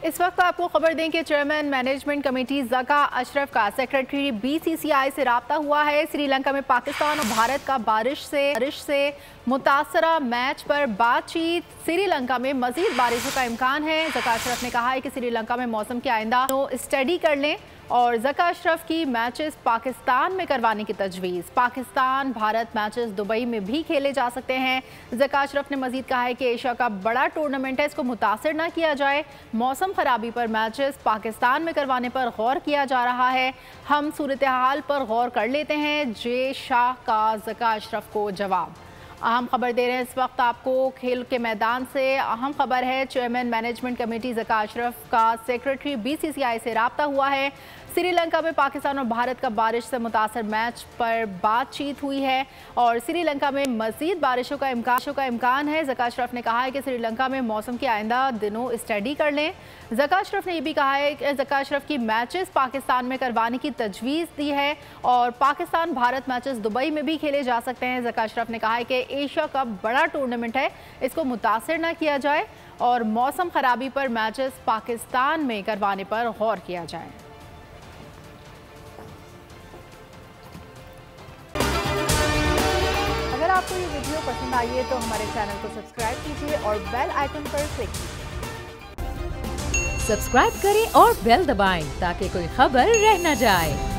इस वक्त आपको खबर दें कि chairman management committee Zaka Ashraf का सेक्रेटरी BCCI से राब्ता हुआ है। श्रीलंका में पाकिस्तान और भारत का बारिश से मुतासरा मैच पर बातचीत। श्रीलंका में मजीद बारिशों का इम्कान है। ज़का अशरफ ने कहा है कि श्रीलंका में मौसम के आइंदा स्टडी कर लें और ज़का अशरफ की मैचेस पाकिस्तान में करवाने की तजवीज़। पाकिस्तान भारत मैचेस दुबई में भी खेले जा सकते हैं। ज़का अशरफ ने मजीद कहा है कि एशिया का बड़ा टूर्नामेंट है, इसको मुतासर ना किया जाए। मौसम खराबी पर मैचेस पाकिस्तान में करवाने पर गौर किया जा रहा है। हम सूरत हाल पर गौर कर लेते हैं। जे शाह का ज़का अशरफ को जवाब। अहम खबर दे रहे हैं इस वक्त आपको खेल के मैदान से। अहम खबर है chairman management committee Zaka Ashraf का सेक्रेटरी BCCI से राब्ता हुआ है। श्रीलंका में पाकिस्तान और भारत का बारिश से मुतासर मैच पर बातचीत हुई है और श्रीलंका में मज़ीद बारिशों का इम्कान है। ज़का अशरफ ने कहा है कि श्रीलंका में मौसम के आइंदा दिनों स्टडी कर लें। ज़का अशरफ ने यह भी कहा है कि ज़का अशरफ की मैचेस पाकिस्तान में करवाने की तजवीज़ दी है और पाकिस्तान भारत मैचेस दुबई में भी खेले जा सकते हैं। ज़का अशरफ ने कहा है कि एशिया का बड़ा टूर्नामेंट है, इसको मुतासर न किया जाए और मौसम खराबी पर मैचेस पाकिस्तान में करवाने पर गौर किया जाए। अगर आपको ये वीडियो पसंद आई है तो हमारे चैनल को सब्सक्राइब कीजिए और बेल आइकन पर क्लिक कीजिए। सब्सक्राइब करें और बेल दबाएं ताकि कोई खबर रह न जाए।